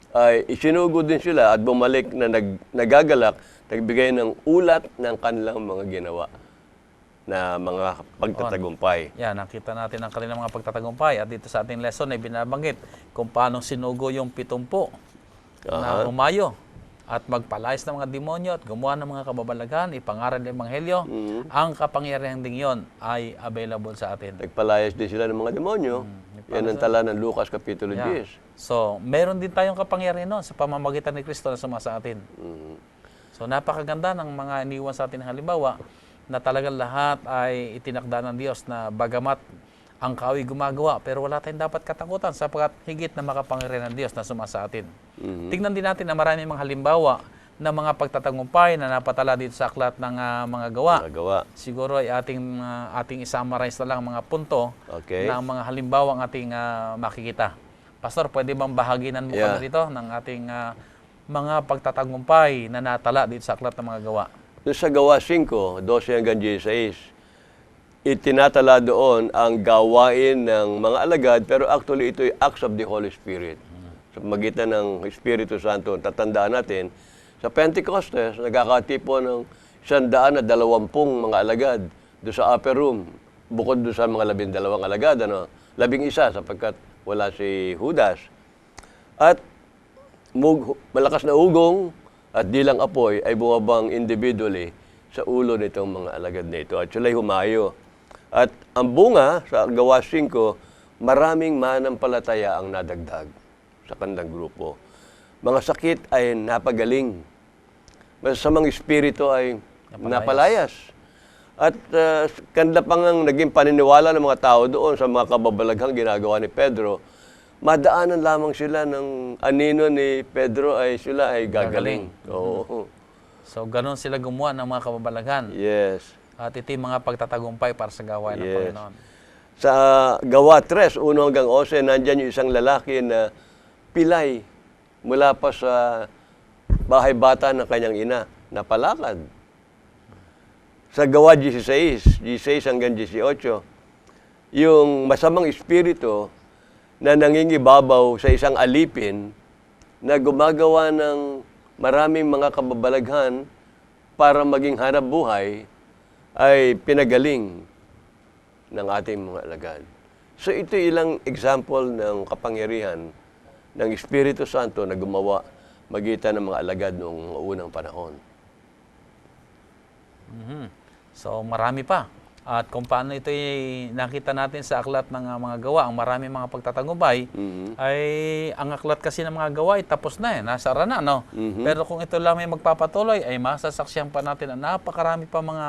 ay isinugo din sila at bumalik na nagagalak, nagbigay ng ulat ng kanilang mga ginawa na mga pagtatagumpay. Yan, nakita natin ang kanilang mga pagtatagumpay. At dito sa ating lesson ay binabanggit kung paano sinugo yung 70 na humayo at magpalayas ng mga demonyo at gumawa ng mga kababalaghan, ipangaral ng ebanghelyo. Ang kapangyarihan din yon ay available sa atin. Nagpalayas din sila ng mga demonyo. Yan ang tala ng Lucas Kapitulo 10. So, meron din tayong kapangyarihan nun sa pamamagitan ni Kristo na sumasa atin. So, napakaganda ng mga iniwan sa atin ng halimbawa na talagang lahat ay itinakda ng Diyos na bagamat ang kahoy gumagawa, pero wala tayong dapat katakutan sapagkat higit na makapangyarihan ng Diyos na sumasa atin. Tingnan din natin na marami mga halimbawa na mga pagtatagumpay na napatala dito sa aklat ng mga gawa. Siguro ay ating isummarize na lang mga punto ng mga halimbawa ang ating makikita. Pastor, pwede bang bahaginan mo kami dito ng ating mga pagtatagumpay na natala dito sa aklat ng mga gawa? Sa Gawa 5, 12 hanggang 16, itinatala doon ang gawain ng mga alagad, pero actually ito ay acts of the Holy Spirit. Sa magitan ng Espiritu Santo, tatandaan natin, sa Pentecostes, nagkakatipo ng 120 mga alagad doon sa upper room, bukod doon sa mga 12 alagad, 11 sapagkat wala si Judas. At malakas na ugong, at dilang apoy ay bumabang individually sa ulo nitong mga alagad na ito. At sila'y humayo. At ang bunga sa Gawa 5, maraming manampalataya ang nadagdag sa kanilang grupo. Mga sakit ay napagaling. Masamang espiritu ay napalayas. At kanda pa ngang naging paniniwala ng mga tao doon sa mga kababalaghang ginagawa ni Pedro, madaanan lamang sila ng anino ni Pedro ay sila ay gagaling. Oo. So, ganun sila gumawa ng mga kababalaghan. Yes. At ito yung mga pagtatagumpay para sa gawain ng Yes. Panginoon. Sa Gawa 3, 1 hanggang 11, nandyan yung isang lalaki na pilay mula pa sa bahay bata ng kanyang ina, napalakad. Sa Gawa 16 hanggang 18, yung masamang espiritu na nangingibabaw sa isang alipin na gumagawa ng maraming mga kababalaghan para maging hanap buhay ay pinagaling ng ating mga alagad. So ito ilang example ng kapangyarihan ng Espiritu Santo na gumawa magitan ng mga alagad noong unang panahon. So, marami pa. At kung paano ito nakita natin sa aklat ng mga gawa, ang marami mga pagtatagumpay, ay ang aklat kasi ng mga gawa ay tapos na nasara na, no? Pero kung ito lang may magpapatuloy, ay masasaksihan pa natin ang napakarami pa mga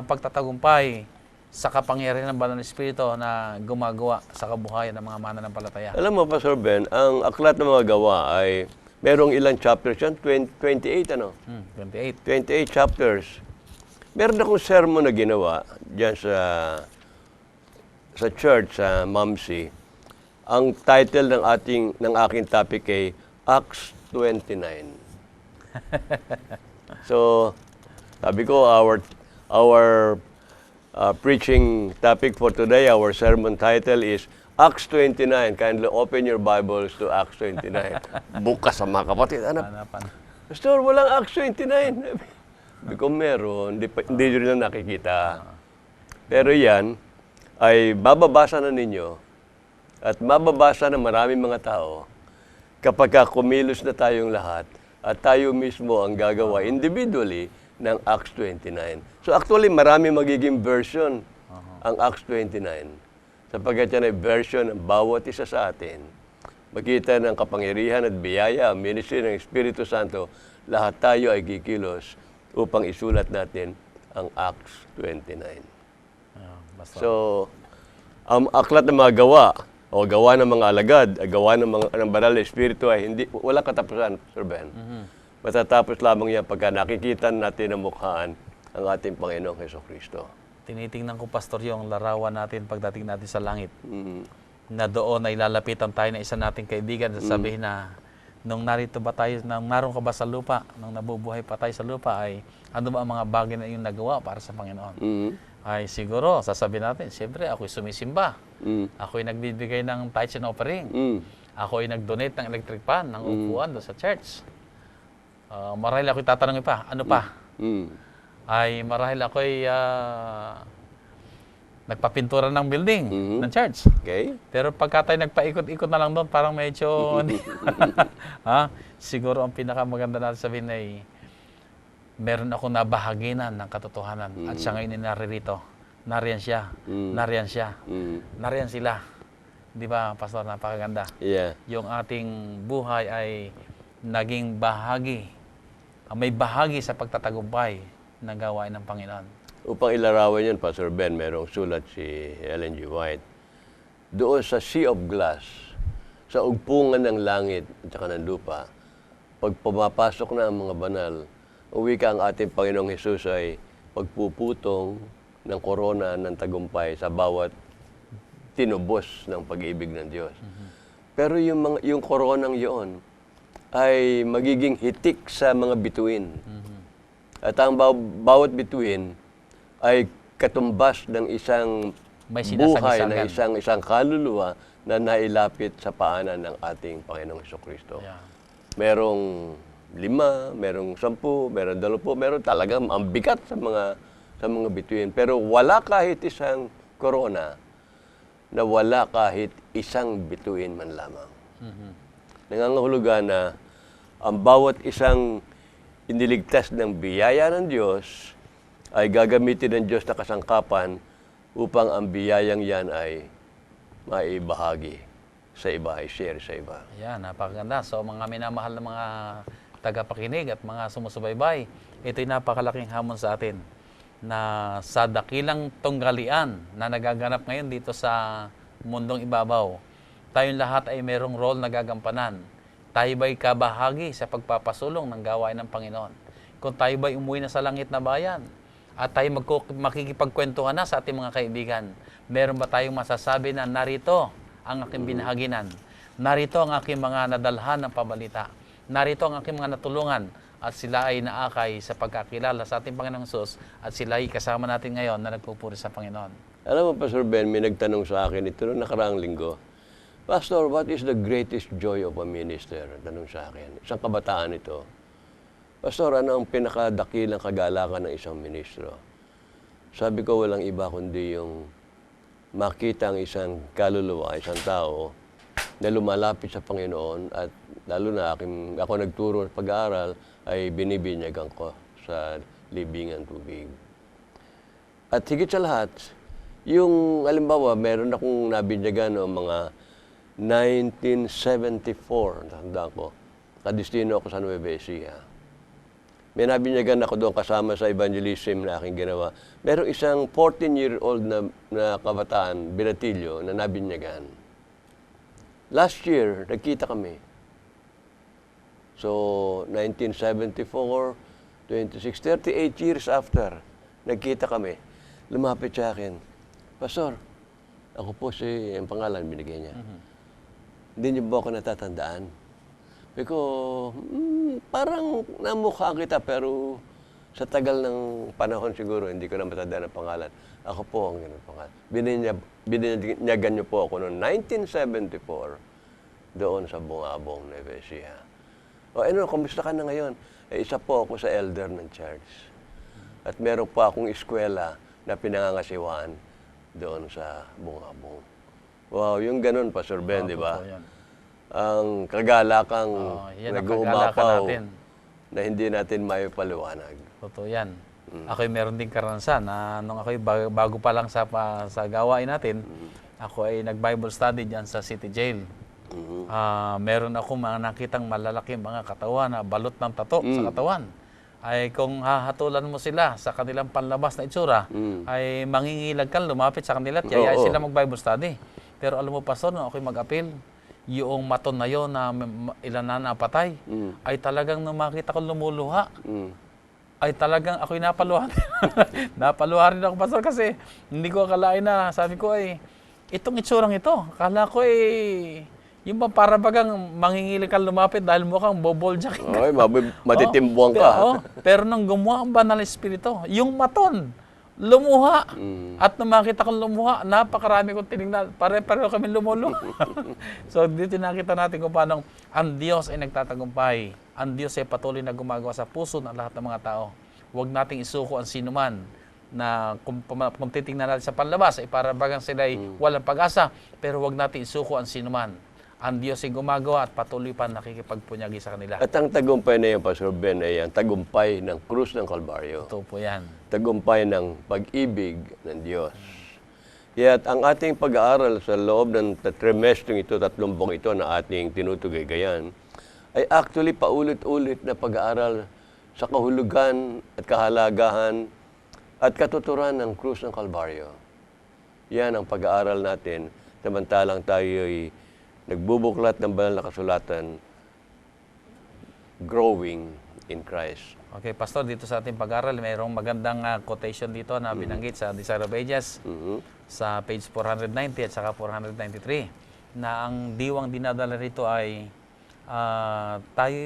pagtatagumpay sa kapangyarihan ng Banal na Espiritu na gumagawa sa kabuhayan ng mga mananampalataya. Alam mo, Pastor Ben, ang aklat ng mga gawa ay merong ilang chapters yan? 28, ano? 28. 28 chapters. Meron akong sermon na ginawa dyan sa church, sa Mamsi. Ang title ng aking topic ay Acts 29. So, sabi ko, our preaching topic for today, our sermon title is Acts 29. Kindly open your Bibles to Acts 29. Bukas sa mga kapatid. Hanapan. Pastor, walang Acts 29. Hindi ko meron, hindi rin na nakikita. Pero yan ay bababasa na ninyo at mababasa ng maraming mga tao kapag kumilos na tayong lahat at tayo mismo ang gagawa individually ng Acts 29. So actually, marami magiging version ang Acts 29. Sapagkat yan ay version ng bawat isa sa atin. Makita ng kapangyarihan at biyaya, ministry ng Espiritu Santo, lahat tayo ay kikilos upang isulat natin ang Acts 29. So, ang aklat ng mga gawa, o gawa ng mga alagad, gawa ng Banal na Espiritu ay wala katapusan, Sir Ben. Matatapos lamang yan pagka nakikita natin ang mukhaan ang ating Panginoong Hesukristo. Tinitingnan ko, Pastor, yung larawan natin pagdating natin sa langit. Na doon ay lalapitan tayo ng isa nating kaibigan at sabihin na, nung narito ba tayo, nung naroon ka ba sa lupa, nung nabubuhay pa tayo sa lupa, ay ano ba ang mga bagay na yung nagawa para sa Panginoon? Ay siguro, sasabihin natin, siyempre, ako'y sumisimba. Ako'y nagbibigay ng tithes and offering. Ako'y nag-donate ng electric fan, ng upuan doon sa church. Marahil ako'y tatanungin pa, ano pa? Ay marahil ako'y nagpapintura ng building ng church. Okay? Pero pagka tayo nagpaikot-ikot na lang doon, parang medyo siguro ang pinakamaganda natin sabihin ay meron akong nabahaginan ng katotohanan at siya ngayon ay naririto. Nariyan siya. Nariyan siya. Nariyan sila. Di ba, Pastor? Napakaganda. Yeah. Yung ating buhay ay naging bahagi. May bahagi sa pagtatagumpay ng gawain ng Panginoon. Upang ilarawan yun, Pastor Ben, merong sulat si Ellen G. White. Doon sa Sea of Glass, sa ugpungan ng langit at saka ng lupa, pag pumapasok na ang mga banal, uwi ka ang ating Panginoong Hesus ay pagpuputong ng korona ng tagumpay sa bawat tinubos ng pag-ibig ng Diyos. Pero yung koronang yun ay magiging hitik sa mga bituin. At ang bawat bituin ay katumbas ng isang buhay, ng isang kaluluwa na nailapit sa paanan ng ating Panginoong Hesukristo. Yeah. Merong 5, merong 10, merong 20, meron talagang ang bigat sa mga bituin. Pero wala kahit isang korona na wala kahit isang bituin man lamang. Nangangahulugan na ang bawat isang iniligtas ng biyaya ng Diyos ay gagamitin ng Diyos na kasangkapan upang ang biyayang yan ay maibahagi sa iba, ay share sa iba. Yan, napakaganda. So mga minamahal na mga tagapakinig at mga sumusubaybay, ito'y napakalaking hamon sa atin na sa dakilang tunggalian na nagaganap ngayon dito sa mundong ibabaw, tayong lahat ay mayroong role na gagampanan. Tayo ba'y kabahagi sa pagpapasulong ng gawain ng Panginoon? Kung tayo ba'y umuwi na sa langit na bayan at tayo makikipagkwentuhan na sa ating mga kaibigan, meron ba tayong masasabi na narito ang aking binahaginan? Narito ang aking mga nadalhan ng pabalita. Narito ang aking mga natulungan at sila ay naakay sa pagkakilala sa ating Panginoong Hesus at sila ay kasama natin ngayon na nagpupuri sa Panginoon. Alam mo, Pastor Ben, may nagtanong sa akin ito noong nakaraang linggo. Pastor, what is the greatest joy of a minister? Tanong sa akin. Isang kabataan ito. Pastor, ano ang pinakadakilang kagalakan ng isang ministro? Sabi ko, walang iba kundi yung makita ang isang kaluluwa, isang tao na lumalapit sa Panginoon at lalo na ako nagturo sa pag-aaral ay binibinyagan ko sa libingan tubig. At higit sa lahat, yung halimbawa, meron akong nabinyagan noong mga 1974, natanda ko, kadestino ako sa Nueva Ecija. May nabinyagan ako doon kasama sa evangelism na aking ginawa. Merong isang 14-year-old na kabataan, binatilyo, na nabinyagan. Last year, nagkita kami. So, 1974, 26, 38 years after, nagkita kami. Lumapit sa akin, Pastor, ako po ang pangalan binigay niya. Hindi niyo ba ako natatandaan? Sabi ko, parang namukha kita pero sa tagal ng panahon siguro, hindi ko na matandaan ang pangalan. Ako po ang ganun pangalan. Bininyagan niyo po ako noong 1974 doon sa Bungabong, Nueva Ecija. O ano, kumusta ka na ngayon? Isa po ako sa elder ng church. At meron pa akong eskwela na pinangangasiwaan doon sa Bungabong. Wow, yung ganun, Pastor Ben, di ba? Ang kagalakang nag-uumapaw na hindi natin may paliwanag. Totoo yan. Ako'y meron din karanasan na nung ako'y bago pa lang sa gawain natin, ako ay nag-Bible study dyan sa City Jail. Meron ako mga nakitang malalaking mga katawan na balot ng tato sa katawan. Ay kung hahatulan mo sila sa kanilang panlabas na itsura, ay mangingilag ka, lumapit sa kanila at yayain sila mag-Bible study. Pero alam mo, Pastor, nung ako'y mag-appeal, yung maton na yun na ilan na napatay, ay talagang nung makita ko lumuluha, ay talagang ako'y napaluhan. Napaluhan rin ako, Pastor, kasi hindi ko akalain na, sabi ko ay, itong itsurang ito, akala ko ay, yung para bagang mangingilig ka lumapit dahil mukhang boboljack ka. Ay, matitimbuang ka. Pero nung gumawa ang banal na espiritu, yung maton, lumuha. At nung makita kong lumuha, napakarami kong tinignan. Pare-pareho kami lumuluha. So, dito nakita natin kung paano ang Diyos ay nagtatagumpay. Ang Diyos ay patuloy na gumagawa sa puso ng lahat ng mga tao. Huwag nating isuko ang sinuman na kung titingnan natin sa panlabas, ay para bagang sila ay walang pag-asa. Pero huwag natin isuko ang sinuman. Ang Diyos ay gumagawa at patuloy pa nakikipagpunyagi sa kanila. At ang tagumpay na yan, Pastor Ben, ay ang tagumpay ng krus ng Kalbaryo. Ito po yan. Tagumpay ng pag-ibig ng Diyos. Kaya't ang ating pag-aaral sa loob ng trimestrong ito, 3 buwan ito na ating tinutugay-gayan, ay actually paulit-ulit na pag-aaral sa kahulugan at kahalagahan at katuturan ng krus ng Kalbaryo. Yan ang pag-aaral natin, samantalang tayo ay nagbubuklat ng banal na kasulatan, growing in Christ. Okay, Pastor, dito sa ating pag-aaral, mayroong magandang quotation dito na binanggit sa Desire of Ages sa page 490 at saka 493 na ang diwang dinadala rito ay tayo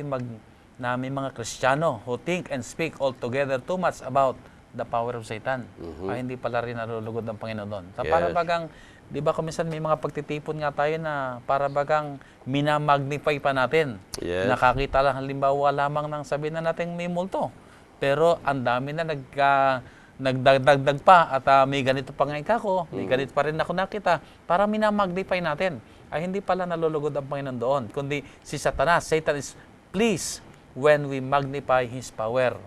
na may mga Kristiyano who think and speak altogether too much about the power of Satan. Ay hindi pala rin nalulugod ng Panginoon doon. Sa para bagang, di ba kuminsan may mga pagtitipon nga tayo na para bagang minamagnify pa natin. Nakakita lang halimbawa lamang ng sabihin na natin may multo. Pero ang dami na nagdagdag pa at may ganito pa nga ako, may ganito pa rin ako nakita para minamagnify natin. Ay hindi pala nalulugod ang Panginoon doon. Kundi si Satanas, Satan is pleased when we magnify His power.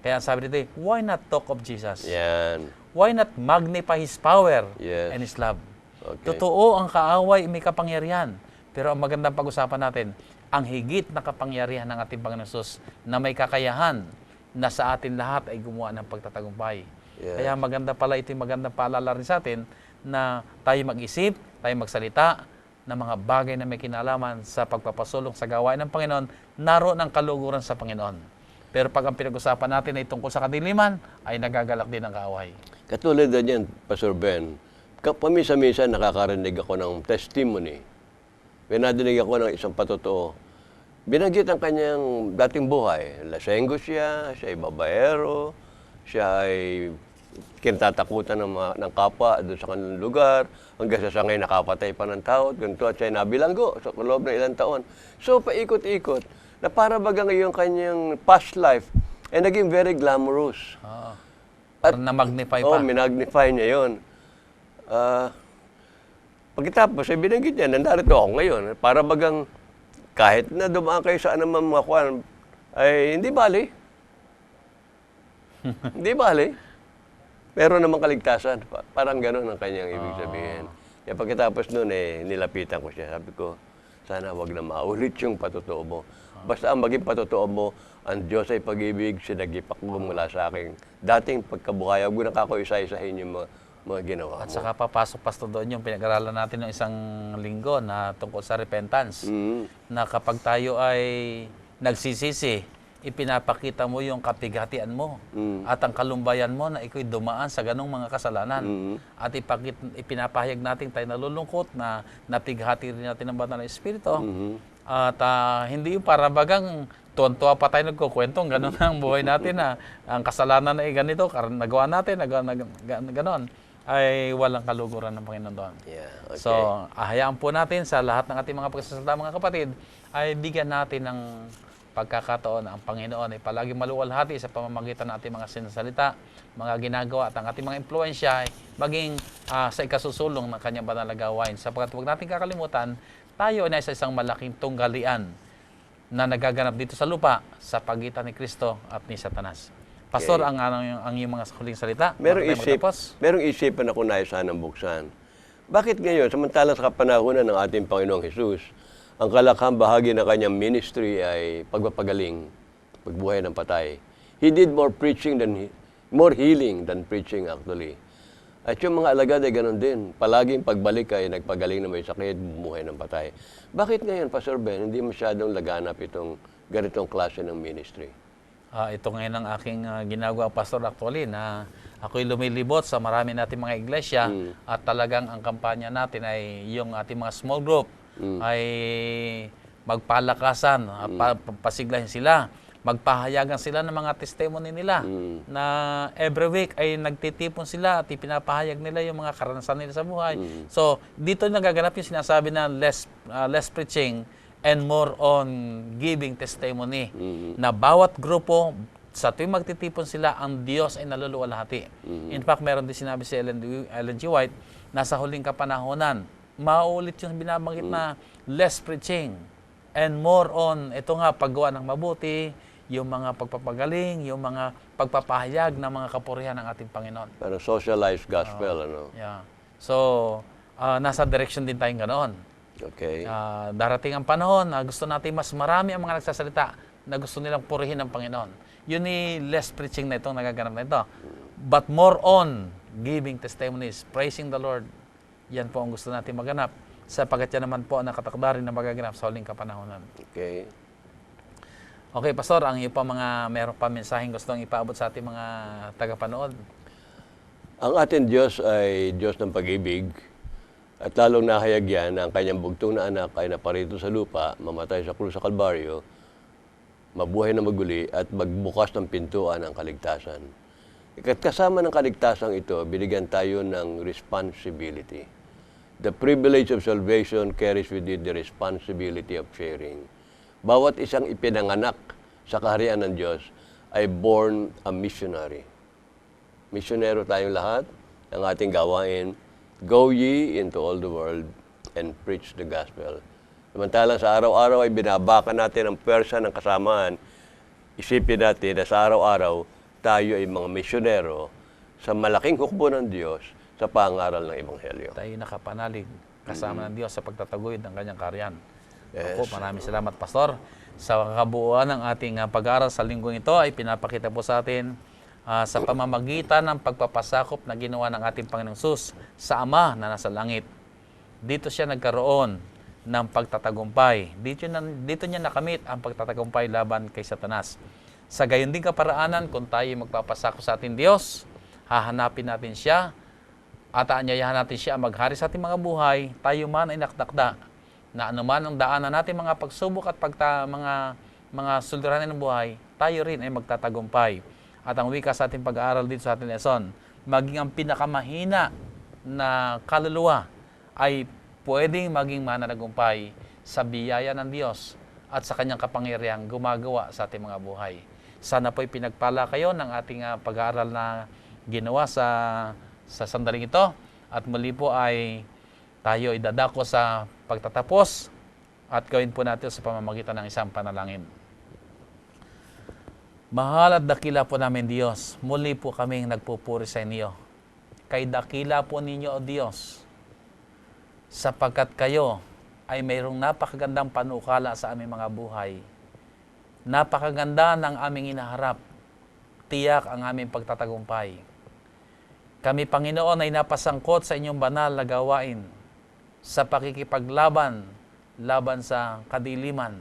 Kaya sabi dito, why not talk of Jesus? Yan. Why not magnify His power and His love? Okay. Totoo, ang kaaway may kapangyarihan. Pero ang magandang pag-usapan natin, ang higit na kapangyarihan ng ating Panginoon Jesus na may kakayahan na sa atin lahat ay gumawa ng pagtatagumpay. Yes. Kaya maganda pala, ito yung magandang paalala rin sa atin na tayo mag-isip, tayo magsalita ng mga bagay na may kinalaman sa pagpapasulong sa gawain ng Panginoon, naroon ang kaluguran sa Panginoon. Pero pag ang pinag-usapan natin ay tungkol sa kadiliman, ay nagagalak din ang kaaway. Katulad na yan, Pastor Ben, pamisa-misa nakakarinig ako ng testimony. Pinadinig ako ng isang patotoo. Binanggit ang kanyang dating buhay. Lasenggo siya ay babaero, siya ay kinatatakutan ng kapwa doon sa kanilang lugar, hanggang sa ngayon nakapatay pa ng tao, ganito at siya ay nabilanggo sa loob ng ilang taon. So, paikot-ikot, na para baga ngayong kanyang past life ay naging very glamorous. At na-magnify pa. Oo, minagnify niya yun. Pagkatapos, ay binanggit niya, nandarito ako ngayon. Para bagang kahit na dumaan kayo sa anumang mga kwan, ay hindi bali. Hindi bali. Meron namang kaligtasan. Parang gano'n ang kanyang ibig sabihin. Kaya pagkatapos noon, nilapitan ko siya. Sabi ko, sana wag na maulit yung patotoo mo. Basta ang maging patotoo mo, ang Diyos ay pag-ibig, sinagipak mo mula sa aking dating pagkabuhay. Huwag mo na kako isa-isahin yung mga ginawa mo. At saka papasok pa doon yung pinag-aralan natin ng isang linggo na tungkol sa repentance. Na kapag tayo ay nagsisisi, ipinapakita mo yung kapighatian mo at ang kalumbayan mo na ikaw dumaan sa ganong mga kasalanan. At ipinapahayag natin tayo nalulungkot na napighati rin natin ng banal na Espiritu. At hindi yung para bagang tuwan-tuwa pa tayo nagkukwentong gano'n ang buhay natin na ang kasalanan na ganito, nagawa natin, gano'n, ay walang kaluguran ng Panginoon doon. Yeah, okay. So, ahayaan po natin sa lahat ng ating mga pagsasalita, mga kapatid, ay bigyan natin ng pagkakataon ang Panginoon ay palagi maluwalhati sa pamamagitan ng ating mga sinasalita, mga ginagawa at ang ating mga impluensya ay maging sa ikasusulong ng kanyang banal na gawain. Sapagkat huwag natin kakalimutan, tayo ay sa isang malaking tunggalian na nagaganap dito sa lupa sa pagitan ni Kristo at ni Satanas. Pastor, ang iyong mga huling salita. Merong isipan ako na sanang buksan. Bakit ngayon, samantalang sa kapanahunan ng ating Panginoong Hesus, ang kalakhang bahagi ng kanyang ministry ay pagpapagaling, pagbuhay ng patay. He did more healing than preaching actually. At yung mga alagad ay ganun din. Palaging pagbalik ay nagpagaling na may sakit, bumuhay ng patay. Bakit ngayon, Pastor Ben, hindi masyadong laganap itong ganitong klase ng ministry? Ito ngayon ang aking ginagawa, Pastor, actually, na ako'y lumilibot sa marami nating mga iglesia at talagang ang kampanya natin ay yung ating mga small group ay magpalakasan, pasiglahin sila, magpahayagan sila ng mga testimony nila na every week ay nagtitipon sila at ipinapahayag nila yung mga karanasan nila sa buhay. So, dito nagaganap yung sinasabi na less preaching and more on giving testimony. Na bawat grupo, sa tuwing magtitipon sila, ang Diyos ay naluluwalhati. In fact, meron din sinabi si Ellen G. White, nasa huling kapanahonan, maulit yung binabanggit na less preaching and more on, ito nga, paggawa ng mabuti, yung mga pagpapagaling, yung mga pagpapahayag ng mga kapurihan ng ating Panginoon. Parang socialized gospel, ano? Yeah. So, nasa direction din tayong ganoon. Okay. Darating ang panahon na gusto natin mas marami ang mga nagsasalita na gusto nilang purihin ng Panginoon. Yun ni less preaching na itong nagaganap na ito. But more on giving testimonies, praising the Lord. Yan po ang gusto natin maganap. Sapagkat yan naman po ang nakatakda rin na magaganap sa huling kapanahonan. Okay. Okay, Pastor, ang iyo pa meron pa mensaheng gustong ipaabot sa ating mga tagapanood. Ang ating Diyos ay Diyos ng pag-ibig. At lalong nahayag yan na ang kanyang bugtong na anak ay naparito sa lupa, mamatay sa krus sa Kalbaryo, mabuhay na maguli at magbukas ng pintuan ng kaligtasan. At kasama ng kaligtasan ito, binigyan tayo ng responsibility. The privilege of salvation carries with it the responsibility of sharing. Bawat isang ipinanganak sa kaharian ng Diyos ay born a missionary. Misyonero tayong lahat. Ang ating gawain, go ye into all the world and preach the gospel. Samantalang sa araw-araw ay binabaka natin ang pwersa ng kasamaan. Isipin natin na sa araw-araw, tayo ay mga misyonero sa malaking hukbo ng Diyos sa pangaral ng Ebanghelyo. Tayo nakapanalig kasama ng Diyos sa pagtataguyod ng kanyang kaharian. Yes. Ako, maraming salamat, Pastor. Sa kabuuan ng ating pag-aaral sa linggong ito ay pinapakita po sa atin sa pamamagitan ng pagpapasakop na ginawa ng ating Panginoong Hesus sa Ama na nasa langit. Dito siya nagkaroon ng pagtatagumpay. Dito niya nakamit ang pagtatagumpay laban kay Satanas. Sa gayon din kaparaanan, kung tayo magpapasakop sa ating Diyos, hahanapin natin siya at aanyayahan natin siya maghari sa ating mga buhay, tayo man ay nakdakda na anuman ang daanan natin mga pagsubok at mga suliranin ng buhay, tayo rin ay magtatagumpay. At ang wika sa ating pag-aaral dito sa ating lesson, maging ang pinakamahina na kaluluwa ay pwedeng maging mananagumpay sa biyaya ng Diyos at sa kanyang kapangyarihang gumagawa sa ating mga buhay. Sana po'y pinagpala kayo ng ating pag-aaral na ginawa sa sandaling ito. At muli po ay tayo idadako sa pagtatapos at gawin po natin sa pamamagitan ng isang panalangin. Mahal at dakila po namin Diyos, muli po kaming nagpupuri sa inyo. Kay dakila po ninyo o Diyos, sapagkat kayo ay mayroong napakagandang panukala sa aming mga buhay. Napakaganda ng aming inaharap. Tiyak ang aming pagtatagumpay. Kami, Panginoon, ay napasangkot sa inyong banal na gawain sa pakikipaglaban, laban sa kadiliman.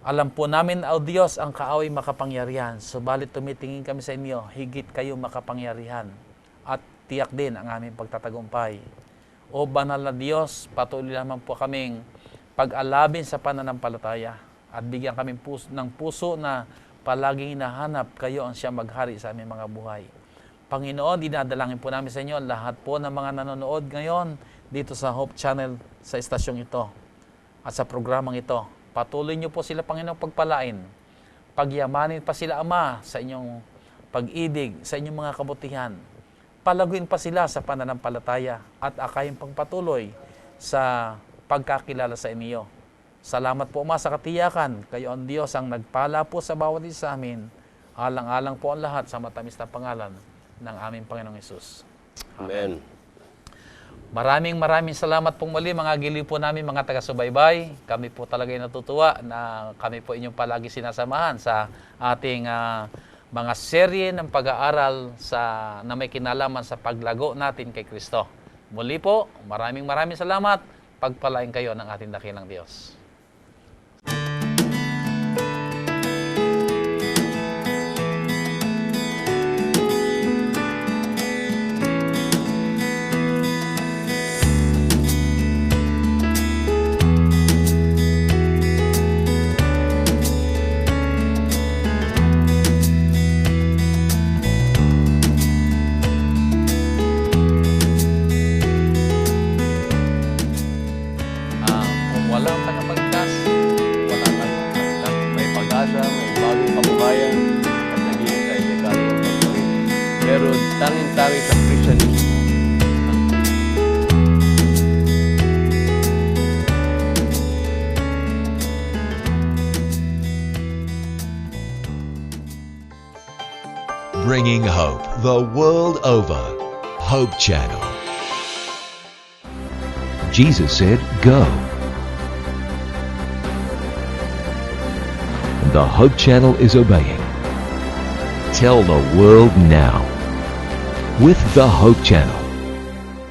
Alam po namin, O Diyos, ang kaaway makapangyarihan, subalit tumitingin kami sa inyo, higit kayo makapangyarihan, at tiyak din ang aming pagtatagumpay. O banal na Diyos, patuloy naman po kaming pag-alabin sa pananampalataya at bigyan kami ng puso na palaging hinahanap kayo ang siya maghari sa aming mga buhay. Panginoon, dinadalangin po namin sa inyo lahat po ng mga nanonood ngayon dito sa Hope Channel sa estasyong ito at sa programang ito. Patuloy niyo po sila, Panginoon, pagpalain. Pagyamanin pa sila, Ama, sa inyong pag-ibig, sa inyong mga kabutihan. Palaguin pa sila sa pananampalataya at akayin pang patuloy sa pagkakilala sa inyo. Salamat po, Ama, sa katiyakan. Kayo ang Diyos ang nagpala po sa bawat isa sa amin. Alang-alang po ang lahat sa matamis na pangalan ng aming Panginoong Hesus. Amen. Maraming salamat pong muli mga giliw po namin, mga taga-subaybay. Kami po talaga ay natutuwa na kami po inyong palagi sinasamahan sa ating mga serye ng pag-aaral na may kinalaman sa paglago natin kay Kristo. Muli po, maraming salamat. Pagpalain kayo ng ating dakilang Diyos. Walang tagapagtas, wala tayong kanilang May pag-asa, may bagong kabuhayan, at naghihintay sa galing ng pagkarin. Pero tanging-tangi sa Kristiyanismo, Bringing hope the world over. Hope Channel. Jesus said, "Go." The Hope Channel is obeying. Tell the world now with the Hope Channel.